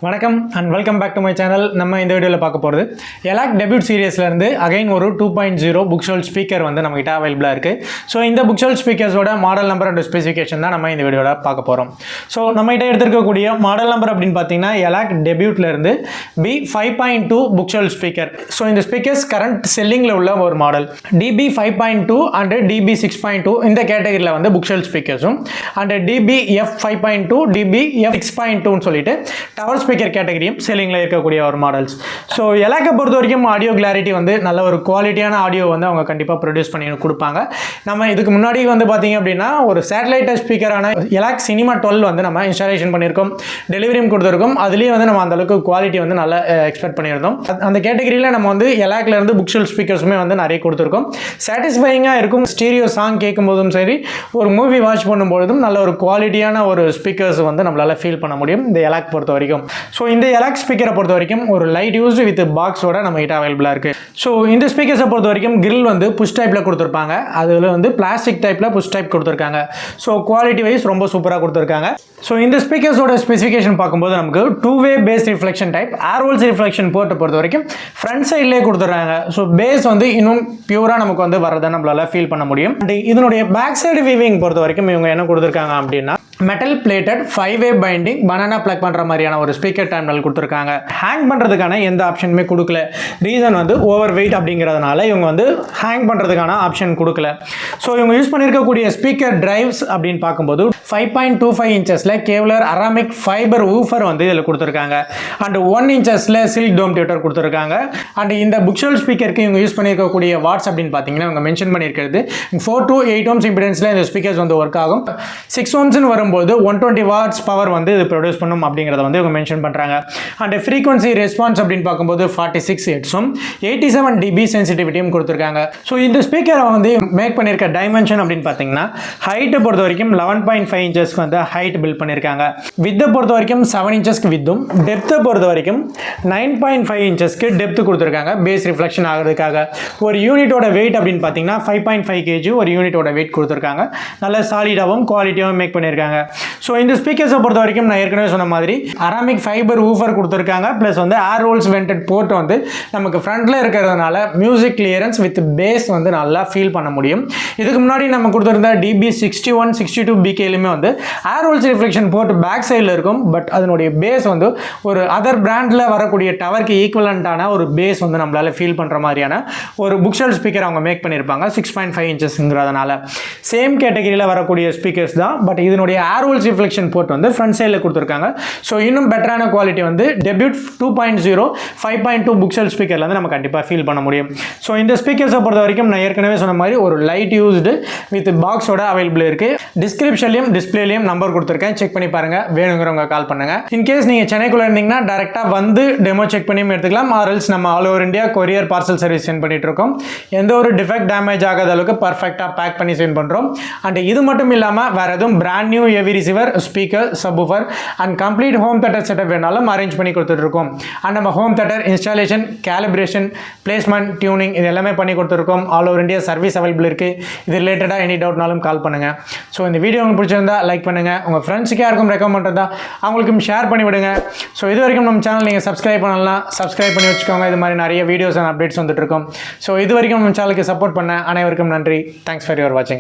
வணக்கம் and welcome back to my channel. நம்ம இந்த வீடியோவில் பார்க்க போகிறது எலாக் டெபியூட் சீரியஸ்லேருந்து அகைன் ஒரு 2.0 புக் ஷெல்ஃப் ஸ்பீக்கர் வந்து நம்மகிட்ட அவைலபிளாக இருக்குது. ஸோ இந்த புக் ஷெல்ஃப் ஸ்பீக்கர்ஸோட மாடல் நம்பர் அண்ட் ஸ்பெசிஃபிகேஷன் தான் நம்ம இந்த வீடியோவில் பார்க்க போகிறோம். ஸோ நம்மகிட்ட எடுத்துருக்கக்கூடிய மாடல் நம்பர் அப்படின்னு பார்த்தீங்கன்னா எலாக் டெபியூட்லேருந்து B5.2 book shelf speaker. So இந்த ஸ்பீக்கர்ஸ் கரண்ட் செல்லிங்கில் உள்ள ஒரு மாடல் DB5.2 அண்ட் DB6.2 இந்த கேட்டகரியில் வந்து புக் ஷெல்ஃப் ஸ்பீக்கர்ஸும் அண்ட் DBF5.2 DBF6.2ன்னு சொல்லிட்டு டவர் ஸ்பீக்கர் கேட்டகரியும் செல்லிங்கில் இருக்கக்கூடிய ஒரு மாடல்ஸ். ஸோ எலாக்கை பொறுத்த வரைக்கும் ஆடியோ கிளாரிட்டி வந்து நல்ல ஒரு குவாலிட்டியான ஆடியோ வந்து அவங்க கண்டிப்பாக ப்ரொடியூஸ் பண்ணி கொடுப்பாங்க. நம்ம இதுக்கு முன்னாடி வந்து பார்த்தீங்க அப்படின்னா ஒரு சேட்டலைட் ஸ்பீக்கரான எலாக் சினிமா 12 வந்து நம்ம இன்ஸ்டாலேஷன் பண்ணியிருக்கோம், டெலிவரியும் கொடுத்துருக்கோம். அதுலேயே வந்து நம்ம அந்தளவுக்கு குவாலிட்டி வந்து நல்லா எக்ஸ்பெக்ட் பண்ணியிருந்தோம். அந்த கேட்டகரியில் நம்ம வந்து எலாக்லேருந்து புக் ஷெல்ஃப் ஸ்பீக்கர்ஸுமே வந்து நிறைய கொடுத்துருக்கோம். சாட்டிஸ்ஃபைங்காக இருக்கும். ஸ்டீரியோ சாங் கேட்கும் போதும் சரி, ஒரு மூவி வாட்ச் பண்ணும்போதும் நல்ல ஒரு குவாலிட்டியான ஒரு ஸ்பீக்கர்ஸ் வந்து நம்மளால் ஃபீல் பண்ண முடியும் இந்த எலாக் பொறுத்த வரைக்கும். ஸோ இந்த எலாக் ஸ்பீக்கரை பொறுத்த வரைக்கும் ஒரு லைட் யூஸ்டு வித் பாக்ஸோட நம்ம கிட்ட அவைலபிளாக இருக்குது. ஸோ இந்த ஸ்பீக்கர்ஸை பொறுத்த வரைக்கும் கிரில் வந்து புஷ் டைப்பில் கொடுத்துருப்பாங்க. அதில் வந்து பிளாஸ்டிக் டைப்பில் புஷ் டைப் கொடுத்துருக்காங்க. ஸோ குவாலிட்டி வைஸ் ரொம்ப சூப்பராக கொடுத்துருக்காங்க. ஸோ இந்த ஸ்பீக்கர்ஸோட ஸ்பெசிஃபிகேஷன் பார்க்கும்போது நமக்கு 2-வே பேஸ் ரிஃப்ளெக்ஷன் டைப் ஏர்வோல்ஸ் ரிஃப்ளெக்ஷன் போர்ட்டை பொறுத்த வரைக்கும் ஃப்ரண்ட் சைட்லேயே கொடுத்துட்றாங்க. ஸோ பேஸ் வந்து இன்னும் பியூராக நமக்கு வந்து வரதை நம்மளால் ஃபீல் பண்ண முடியும். அண்ட் இதனுடைய பேக் சைடு வீவிங் பொறுத்த வரைக்கும் இவங்க என்ன கொடுத்துருக்காங்க அப்படின்னா metal plated five way binding banana plug பண்ணுற மாதிரியான ஒரு ஸ்பீக்கர் டெர்மினல் கொடுத்துருக்காங்க. ஹேங் பண்ணுறதுக்கான எந்த ஆப்ஷனுமே கொடுக்கல. ரீசன் வந்து ஓவர் வெயிட் அப்படிங்கிறதுனால இவங்க வந்து ஹேங் பண்ணுறதுக்கான ஆப்ஷன் கொடுக்கல. ஸோ இவங்க யூஸ் பண்ணியிருக்கக்கூடிய ஸ்பீக்கர் டிரைவ்ஸ் அப்படின்னு பார்க்கும்போது 5.25 இன்ச்சஸில் கேவலர் அராமிக் ஃபைபர் ஊஃபர் வந்து இதில் கொடுத்துருக்காங்க. அண்ட் 1 இன்ச்சஸில் சில்க் டோம் டியூட்டர் கொடுத்துருக்காங்க. அண்ட் இந்த புக் ஷெல்ஃப் ஸ்பீக்கருக்கு இவங்க யூஸ் பண்ணியிருக்கக்கூடிய வாட்ஸ் அப்படின்னு பார்த்தீங்கன்னா இவங்க மென்ஷன் பண்ணியிருக்கிறது 4 to 8 ohms இம்பிடன்ஸில் இந்த ஸ்பீக்கர்ஸ் வந்து ஒர்க் ஆகும். 6 ohmsன்னு வரும்போது 120 வாட்ஸ் பவர் வந்து இது ப்ரொடியூஸ் பண்ணும் அப்படிங்கிறத வந்து இவங்க மென்ஷன் பண்ணுறாங்க. அண்ட் ஃப்ரீக்வன்சி ரெஸ்பான்ஸ் அப்படின்னு பார்க்கும்போது 46 ஹெர்ட்ஸும் 87 dB சென்சிட்டிவிட்டியும் கொடுத்துருக்காங்க. ஸோ இந்த ஸ்பீக்கரை வந்து மேக் பண்ணியிருக்க டைமென்ஷன் அப்படின்னு பார்த்தீங்கன்னா ஹைட்டை பொறுத்த வரைக்கும் 11.5 இன்ச்சஸ்க்கு வந்து ஹைட் பில்ட் பண்ணியிருக்காங்க. வித்தை பொறுத்த வரைக்கும் 7 இன்ச்சஸ்க்கு வித்தும், டெப்த்தை பொறுத்த வரைக்கும் 9.5 இன்ச்சஸ்க்கு டெப்த் கொடுத்துருக்காங்க பேஸ் ரிஃப்ளெக்ஷன் ஆகிறதுக்காக. ஒரு யூனிட்டோட வெயிட் அப்படின்னு பார்த்தீங்கன்னா 5.5 kg ஒரு யூனிட்டோட வெயிட் கொடுத்துருக்காங்க. நல்ல சாலிடாகவும் குவாலிட்டியாகவும் மேக் பண்ணியிருக்காங்க. ஸோ இந்த ஸ்பீக்கர்ஸை பொறுத்த வரைக்கும் நான் ஏற்கனவே சொன்ன மாதிரி அராமிக் ஃபைபர் ஊஃபர் கொடுத்துருக்காங்க. ப்ளஸ் வந்து ஏர் ரோல்ஸ் வெண்டட் போர்ட் வந்து நமக்கு ஃப்ரண்ட்டில் இருக்கிறதுனால மியூசிக் கிளியரன்ஸ் வித் பேஸ் வந்து நல்லா ஃபீல் பண்ண முடியும். இதுக்கு முன்னாடி நம்ம கொடுத்துருந்த DB61, 62 BKலையுமே வந்து ஏர் ரோல்ஸ் ரிஃப்ளெக்ஷன் போர்ட் பேக் சைடில் இருக்கும். பட் அதனுடைய பேஸ் வந்து ஒரு அதர் பிராண்டில் வரக்கூடிய டவருக்கு ஈக்குவலண்டான ஒரு பேஸ் வந்து நம்மளால் ஃபீல் பண்ணுற மாதிரியான ஒரு புக் ஷெல்ஃப் ஸ்பீக்கர் அவங்க மேக் பண்ணியிருப்பாங்க 6.5 இன்ச்சஸ்ங்கிறதுனால. சேம் கேட்டகரியில் வரக்கூடிய ஸ்பீக்கர்ஸ் தான். பட் இதனுடைய ஏர்வோல்ஸ் ரிஃப்ளெக்ஷன் போர்ட் வந்து ஃப்ரண்ட் சைடில் கொடுத்துருக்காங்க. ஸோ இன்னும் பெட்டரான குவாலிட்டி வந்து டெபியூட் 2.0 5.2 புக் ஷெல்ஃப் ஸ்பீக்கரில் வந்து நம்ம கண்டிப்பாக ஃபீல் பண்ண முடியும். ஸோ இந்த ஸ்பீக்கர்ஸை பொறுத்த வரைக்கும் நான் ஏற்கனவே சொன்ன மாதிரி ஒரு லைட் யூஸ்டு வித் பாக்ஸோட அவைலபிள் இருக்குது. டிஸ்கிரிப்ஷன்லையும் டிஸ்பிளேலையும் நம்பர் கொடுத்துருக்கேன், செக் பண்ணி பாருங்கள். வேணுங்கிறவங்க கால் பண்ணுங்கள். இன்கேஸ் நீங்கள் சென்னைக்குள்ளே இருந்தீங்கன்னா டேரெக்டாக வந்து டெமோ செக் பண்ணியும் எடுத்துக்கலாம். ஆர்எல்ஸ் நம்ம all over India courier parcel service sent பண்ணிட்டு இருக்கோம். எந்த ஒரு டிஃபெக்ட் டேமேஜ் ஆகாத அளவுக்கு பர்ஃபெக்டாக பேக் பண்ணி சென்ட் பண்ணுறோம். அண்ட் இது மட்டும் இல்லாமல் வேறு எதுவும் brand new heavy receiver, speaker, subwoofer and complete home theatre setup வேணாலும் அரேஞ்ச் பண்ணி கொடுத்துட்ருக்கோம். அண்ட் நம்ம home theatre installation, calibration, placement, tuning இது எல்லாமே பண்ணி கொடுத்துருக்கோம். All over India service available இருக்குது. இது ரிலேட்டடாக எனி டவுட்னாலும் கால் பண்ணுங்கள். ஸோ இந்த வீடியோ உங்களுக்கு பிடிச்சிருந்தா லைக் பண்ணுங்கள். உங்கள் ஃப்ரெண்ட்ஸுக்கு யாருக்கும் ரெக்கமெண்ட் இருந்தால் அவங்களுக்கும் ஷேர் பண்ணி விடுங்க. ஸோ இது வரைக்கும் நம்ம சேனல் நீங்கள் சப்ஸ்கிரைப் பண்ணலாம், சப்ஸ்கிரைப் பண்ணி வச்சுக்கோங்க. இது மாதிரி நிறைய வீடியோஸ் அண்ட் அப்டேட்ஸ் வந்துட்டு இருக்கும். ஸோ இது வரைக்கும் நம்ம சேனலுக்கு சப்போர்ட் பண்ண அனைவருக்கும் நன்றி. தேங்க்ஸ் ஃபார் யுவர் வாட்சிங்.